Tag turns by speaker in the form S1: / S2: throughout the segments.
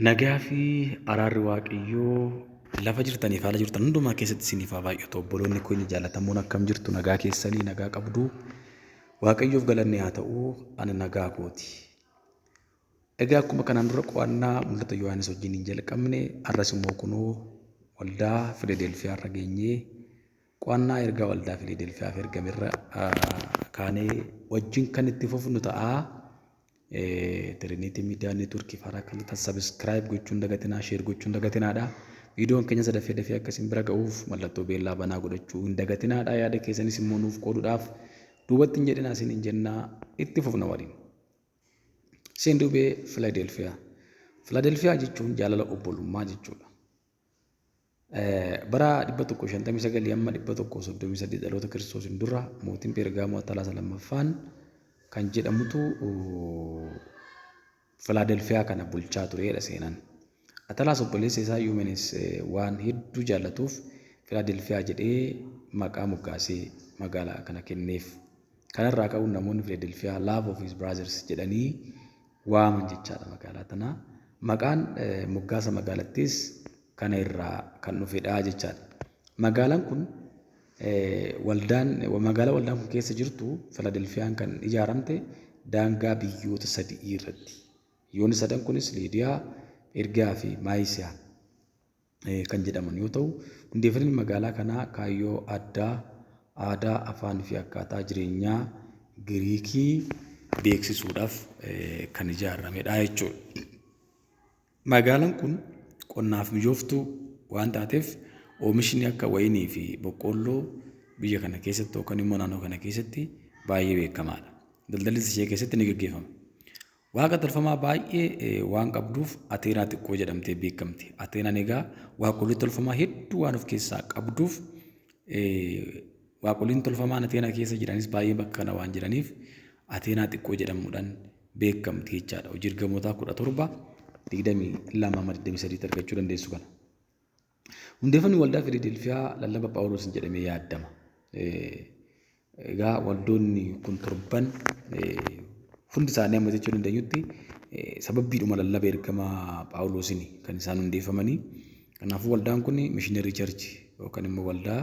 S1: Nagaa fi araarri Waaqayyoo lafa jirtaniif haala jirtan hundumaa keessatti isiniif haa baay'atu. Obboloonni keenya jaallatamoon akkam jirtu? Nagaa keessanii nagaa qabdu. Waaqayyoof galanni haa ta'u. Ani nagaa kooti. Egaa akkuma kanaan dura qo'annaa mul'ata Yohaannis wajjin hin jalqabne har'as immoo kunoo waldaa Filadelfiyaa irra geenyee qo'annaa ergaa waldaa Filadelfiyaaf ergamerra kaanee wajjin kan itti fufnu ta'a. Trinity Media Network fara kanatti subscribe gochuun dagatinaa, share gochuun dagatinaadha. Viidiyoon keenya dafee akkasiin bira ga'uuf mallattoo beellaa banaa godhachuu hin dagatinaadha. Yaada keessanis immoo nuuf qooduudhaaf duubatti hin jedhinaa isin hin jennaa itti fufna waliin. Seen dubee Filadelfiyaa. Filadelfiyaa jechuun jaalala obbolummaa jechuudha. Bara 159 amma 138 dhaloota Kiristoosiin dura mootiin Pergaamoo Attalaa lammaffaan kan jedhamutu Filadelfiyaa kana bulchaa turedha seenan. Atalaas obboleessa isaa Yuumenes waan hedduu jaallatuuf Filadelfiyaa jedhee maqaa moggaasee magaalaa kana kenneef. Kanarraa ka'uun namoonni Filadelfiyaa Love of his brothers jedhanii waaman jechaadha magaalaa tana. Maqaan moggaasa magaalattis kana irraa kan dhufedha jechaadha. Magaalaan kun magaalaa waldaan kun keessa jirtu Filadelfiyaan kan ijaaramte daangaa biyyoota sadii irratti. Biyyoonni sadan kunis Liidiyaa, Ergaa fi Maayisiyaa kan jedhaman yoo ta'u, hundeeffamni magaalaa kanaa kaayyoo addaa, aadaa, afaan fi akkaataa jireenyaa Giriikii beeksisuudhaaf kan ijaaramedha jechuudha. Magaalaan kun qonnaaf mijooftuu waan taateef oomishni akka wayinii fi boqqoolloo biyya kana keessatti yookaan immoo naannoo kana keessatti baay'ee beekamaadha. Daldalli ishee keessatti ni gaggeeffama. Waaqa tolfamaa baay'ee waan qabduuf Ateenaa xiqqoo jedhamtee beekamti. Ateenaan egaa waaqolii tolfamaa hedduu waan of keessaa qabduuf waaqoliin tolfamaan Ateenaa keessa jiranis baay'ee bakka kana waan jiraniif Ateenaa xiqqoo jedhamuudhaan beekamti jechaadha. Hojii ergamootaa 17 22 argachuu dandeessu kana. Hundeeffamni waldaa Filadelfiyaa lallaba Phaawulos jedhamee yaadama. Egaa waldoonni kun torban hundi isaanii amma jechuu dandeenyutti sababbiidhuma lallaba ergamaa Phaawulosiin kan isaan hundeeffamanii. Kanaafuu waldaan kun mishiinarii charchii yookaan immoo waldaa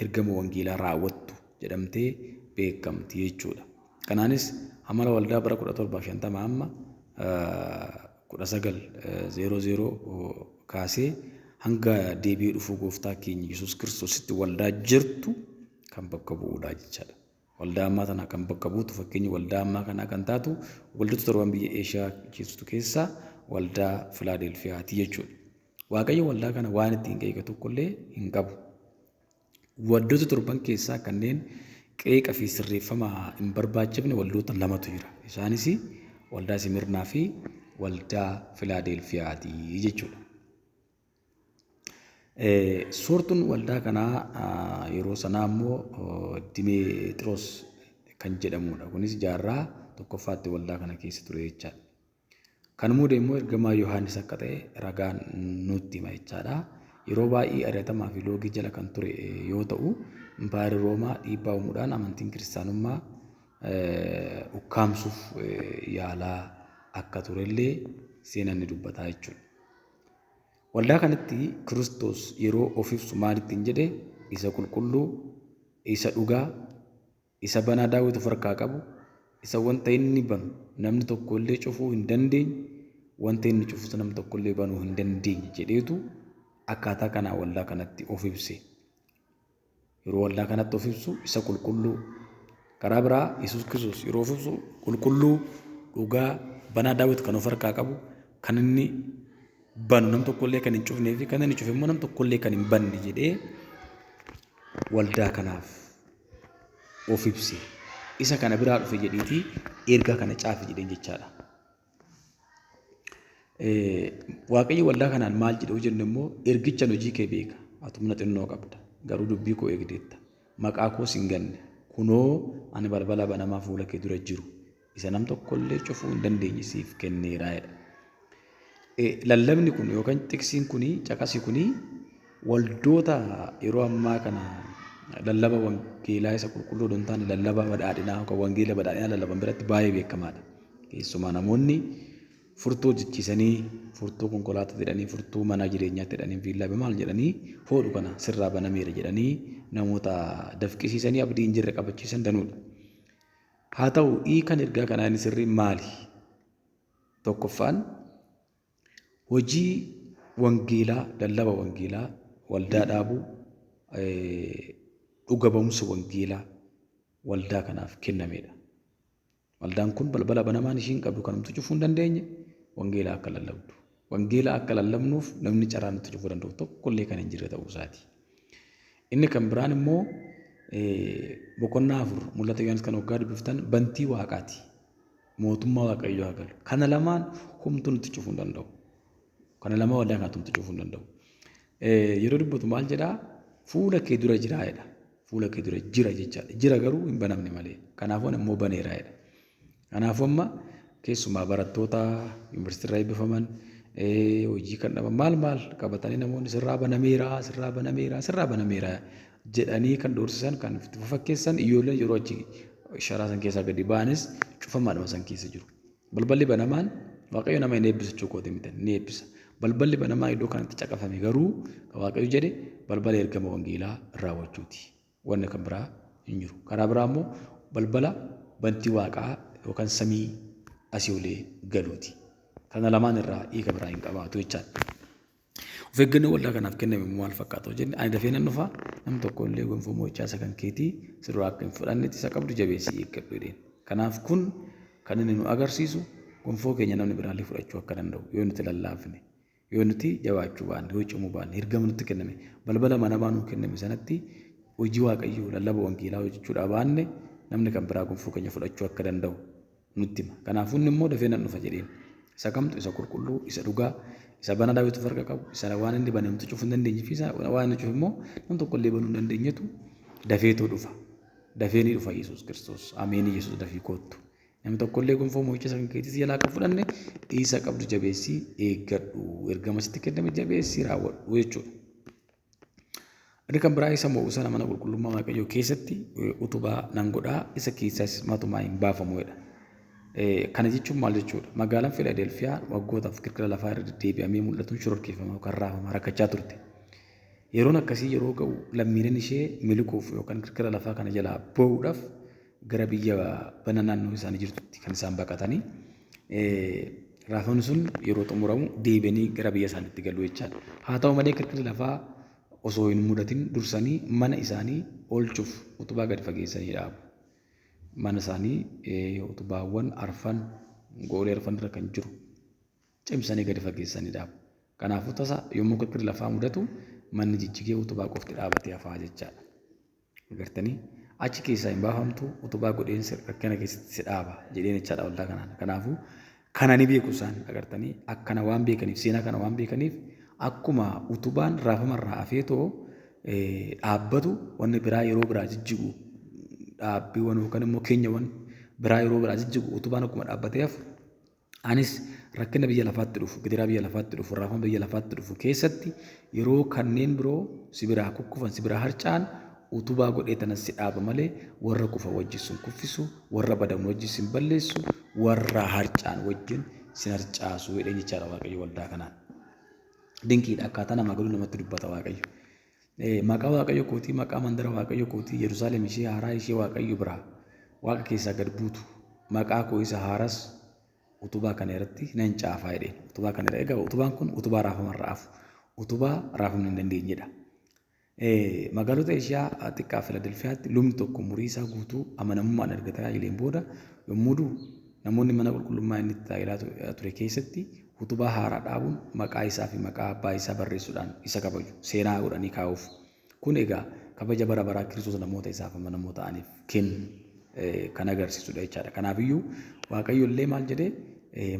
S1: ergama wangeelaa raawwattu jedhamtee beekamti jechuudha. Kanaanis amala waldaa bara 1750 amma 1900 kaasee hanga deebi'ee dhufuu gooftaa keenya Yesuus Kiristoositti waldaa jirtu kan bakka bu'uudha jechaadha. Waldaa ammaa tana kan bakka buutu fakkeenya waldaa ammaa kanaa kan taatu waldoota torban biyya Eeshiyaa keessattuu keessaa waldaa Filaadelfiyaati jechuudha. Waaqayyo waldaa kana waan ittiin qeeqa tokkollee hin qabu. Waldoota torban keessaa kanneen qeeqa fi sirreeffama hin barbaachifne waldoota lamatu jira. Isaanis waldaa Simirnaa fi waldaa Filaadelfiyaati jechuudha. Soortuun waldaa kanaa yeroo sanaa immoo Dimeexiroos kan jedhamudha. Kunis jaarraa tokkoffaatti waldaa kana keessa ture jechaadha. Kan muude immoo ergamaa Yohaannis akka ta'e ragaan nutti hima jechaadha. Yeroo baay'ee ari'atamaa fi loogii jala kan ture yoo ta'u, Impaayerri Roomaa dhiibbaa uumuudhaan amantiin kiristaanummaa ukkaamsuuf yaalaa akka turellee seenaan ni dubbata jechuudha. Waldaa kanatti Kiristoos yeroo of ibsu maal ittiin jedhe isa qulqulluu, isa dhugaa, isa banaa Daawit of harkaa qabu, isa wanta inni banu namni tokkollee cufuu hin dandeenye, wanta inni cufus namni tokkollee banuu hin dandeenye jedheetu akkaataa kanaa waldaa kanatti of ibse. Yeroo waldaa kanatti of ibsu isa qulqulluu, karaa biraa Yesuus Kiristoos yeroo of ibsu qulqulluu, dhugaa, banaa Daawit kan of harkaa qabu, kan inni banu nam tokkollee kan hin cufnee fi kan inni cufe immoo nam tokkollee kan hin banne jedhee waldaa kanaaf of ibse. Isa kana biraa dhufe jedhiitii ergaa kana caafe jedheen jechaadha. Waaqayyo waldaa kanaan maal jedhuu jenne immoo ergichaan hojii kee beeka. Ati humna xinnoo qabda. Garuu dubbii koo eegdeetta. Maqaa koos hin ganne. Kunoo ani balbala banamaa fuula kee dura jiru. Isa nam tokkollee cufuu hin dandeenye siif kenneera jedha. Lallabni kun yookaan tiksiin kun caqasi kun waldoota yeroo ammaa kana lallaba wangeelaa isa qulqulluu don taane lallaba badhaadhinaa yookaan wangeela badhaadhinaa lallaban biratti baay'ee beekamaadha. Keessumaa namoonni furtuu jechisanii furtuu konkolaataa jedhanii furtuu mana jireenyaatti jedhanii viillaa maal jedhanii hodhu kana sirraa banameera jedhanii namoota dafqisiisanii abdii hin jirre qabachiisan danuudha. Haa ta'u hiikan ergaa kanaa inni sirrii maali? Tokkoffaan hojii wangeelaa lallaba wangeelaa waldaa dhaabuu dhuga ba'umsa wangeelaa waldaa kanaaf kennamedha. Waldaan kun balbala banamaan ishiin qabdu kanumtu cufuu hin dandeenye wangeela akka lallabdu. Wangeela akka lallabnuuf namni carraa nutti cufuu danda'u tokkollee kan hin jirre ta'uu isaati. Inni kan biraan immoo boqonnaa 4 mul'ata Yohaannis kan waggaa dubbiftan bantii waaqaati. Mootummaa waaqayyoo haa galu. Kana lamaan humtu nutti cufuu hin danda'u. Kana lama waldaa kanatti nutti cufuu hin danda'u. Yeroo dubbatu maal jedhaa? Fuula kee dura jiraa jedha. Fuula kee dura jira jechaadha. Jira garuu hin banamne malee. Kanaafuu immoo baneeraa jedha. Kanaafuu amma keessumaa barattoota yuunivarsiitii irraa eebbifaman hojii kan dhaban maal qabatanii namoonni sirraa banameera jedhanii kan doorsisan kan fakkeessan ijoolleen yeroo achi sharaa san keessaa gadi ba'anis cufamaadhuma san keessa jiru. Balballi banamaan waaqayyo nama hin eebbisu jechuudha miti ni eebbisa. Balballi banamaa iddoo kanatti caqafame garuu waaqayyo jedhe balbala ergama wangeelaa raawwachuuti. Wanni kan biraa hin jiru. Karaa biraa immoo balbala bantii waaqaa yookaan samii asii olee galuuti. Kana lamaan irraa hiika biraa hin qabaatu jechaadha. Of eeggannoo waldaa kanaaf kenname maal fakkaatu jenne ani dafee nan dhufa namni tokko illee gonfoo mo'ichaasa kan keetii sirraa akka hin fudhannetti isa qabdu jabeessii eeggadhu jedheen. Kanaaf kun kan inni nu agarsiisu gonfoo keenya namni biraallee fudhachuu akka danda'u yoo nuti lallaafne yoo nuti jabaachuu baanne yoo cimuu baanne ergama nutti kenname balbala manamaa nu kenname sanatti hojii waaqayyoo lallaba wangeelaa hojjechuudhaa baanne namni kan biraa gonfoo keenya fudhachuu akka danda'u nutti hima. Kanaafuu inni immoo dafee nan dhufa jedheen. Isa kamtu isa qulqulluu isa dhugaa isa bana daawwitu farqa qabu isa waan inni bane namtu cufuu hin dandeenye fi waan inni cufu immoo nam tokkollee banuu hin dandeenyetu dafeetoo dhufa. Dafee ni dhufa Yesuus Kiristoos. Ameen Yesuus dafii koottu. Namni tokkollee gonfoo mo'icha san keetis jalaa akka fudhanne isa qabdu jabeessii eeggadhu ergama sitti kenname jabeessii raawwadhu jechuudha. Inni kan biraa isa mo'u sana mana qulqullummaa waaqayyoo keessatti utubaa nan godhaa isa keessaas matumaa hin baafamuudha. Kana jechuun maal jechuudha? Magaalaan Filaadelfiyaa waggootaaf kirkira lafaa irra deddeebi'amee mul'atuun shororkeeffama yookaan raafama rakkachaa turte. Yeroon akkasii yeroo ga'u lammiileen ishee milikuuf yookaan kirkira lafaa kana jalaa ba'uudhaaf gara biyya bana naannoo isaanii jirtutti kan isaan baqatanii raafamni sun yeroo xumuramu deebi'anii gara biyya isaaniitti galu jechaadha. Haa ta'u malee kirkirri lafaa osoo hin mudatin dursanii mana isaanii oolchuuf utubaa gadi fageessanii dhaabu. Mana isaanii utubaawwan arfan goolee arfan irra kan jiru cimsanii gadi fageessanii dhaabu. Kanaafuu tasa yommuu kirkirri lafaa mudatu manni jijjigee utubaa qofti dhaabatee hafaa jechaadha. Agartanii achi keessaa hin baafamtu utubaa godheen rakkina keessatti si dhaaba jedheen jechaadha waldaa kanaan. Kanaafuu kana ni beeku isaan agartanii akkana waan beekaniif seenaa kana waan beekaniif akkuma utubaan raafamarraa hafeetoo dhaabbatu wanni biraa yeroo biraa jijjigu dhaabbiiwwan yookaan immoo keenyawwan biraa yeroo biraa jijjigu utubaan akkuma dhaabbatee hafu anis rakkina biyya lafaatti dhufu gidiraa biyya lafaatti dhufu raafama biyya lafaatti dhufu keessatti yeroo kanneen biroo si biraa kukkufan si biraa harca'an utubaa godhee tanas si dhaaba malee warra kufa wajjin sun kuffisu warra badan wajjin sin balleessu warra harca'an wajjin sin harcaasu jedhee jechaadha waaqayyo waldaa kanaan. Dinqiidha akkaataa namaa galuu namatti dubbata waaqayyo. Maqaa waaqayyo kootii maqaa mandara waaqayyo kootii Yerusaalem ishee haaraa ishee waaqayyo biraa waaqa keessaa gad buutu maqaa koo isa haaras utubaa kana irratti nan caafaa jedheen. Utubaa kana irra egaa utubaan kun utubaa raafamarraa hafu utubaa raafamni hin dandeenyedha. Magaalota Eeshiyaa xiqqaa Filaadelfiyaatti lubni tokko umurii isaa guutuu amanamummaan erga tajaajileen booda yommuu du'u namoonni mana qulqullummaa inni itti tajaajilaa ture keessatti utubaa haaraa dhaabuun maqaa isaa fi maqaa abbaa isaa barreessuudhaan isa kabaju seenaa godhanii kaa'uuf. Kun egaa kabaja bara baraa Kiristoos namoota isaaf amanamoo ta'aniif kennu kan agarsiisudha jechaadha. Kanaafiyyuu waaqayyo illee maal jedhee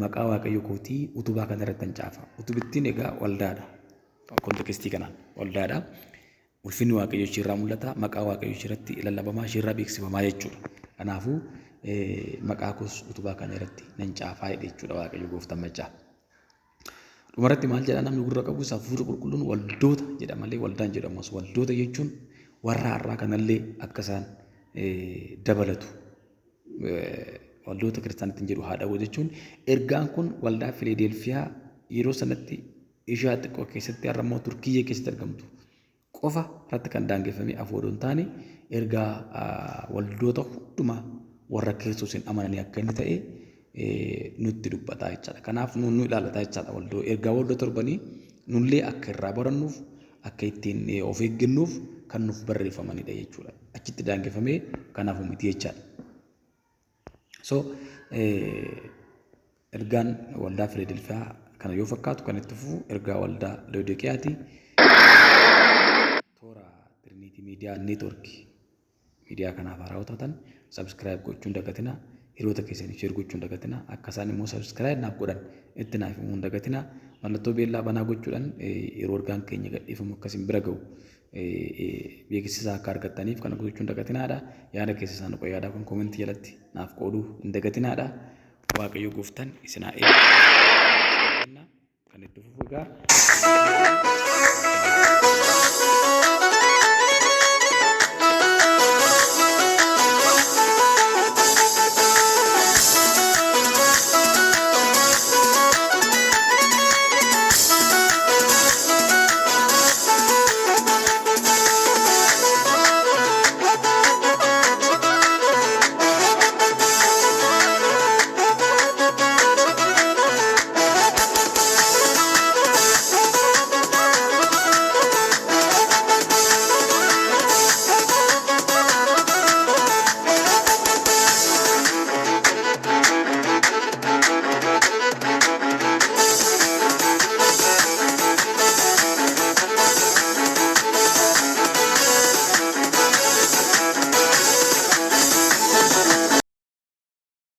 S1: maqaa waaqayyo kootii utubaa kana irratti nan caafa. Utubittiin egaa waldaadha. Kontekestii kanaan waldaadha. Ulfinni waaqayyo ishirraa mul'ata. Maqaa waaqayyo ishirratti lallabamaa ishirraa beeksifamaa jechuudha. Kanaafuu maqaa koos utubaa kana irratti nan caafaa jechuudha waaqayyo gooftaan machaa. Dhumarratti maal jedha namni gurra qabu hafuurri qulqulluun waldoota jedha malee waldaan jedhamus waldoota jechuun warra har'aa kanallee akka isaan dabalatu waldoota kiristaanaatiin jedhu haa dha'u jechuun ergaan kun waldaa Filadelfiyaa yeroo sanatti Eeshiyaa xiqqoo keessatti har'a immoo Turkiyyee keessatti argamtu qofa irratti kan daangeffame afoodoon taane ergaa waldoota hundumaa warra Kiristoosiin amananii akka inni ta'e nutti dubbataa jechaadha. Kanaaf nu ilaalataa jechaadha waldoo ergaa waldoota torbanii nullee akka irraa barannuuf akka ittiin of eeggannuuf kan nuuf barreeffamanidha jechuudha. Achitti daangeffamee kanaaf miti jechaadha. So ergaan waldaa Filadelfiyaa kana yoo fakkaatu kan itti fufu ergaa waldaa Laodiqiyaati. Toora Trinity Media Network miidiyaa kanaaf haaraa taatan subscribe gochuun dagatina. Hiriyoota keessaniif share gochuun dagatina. Akka isaan immoo subscribe naaf godhan itti naaf himuun dagatina. Mallattoo beellaa banaa gochuudhaan yeroo ergaan keenya gadhiifamu akkasiin bira ga'u beeksisa akka argattaniif kana gochuun dagatinaadha. Yaada keessa isaan qo'aa yaada kun koomentii jalatti naaf qooduu hin dagatinaadha. Waaqayyo gooftaan isin haa eebbisu. Kan itti fufu egaa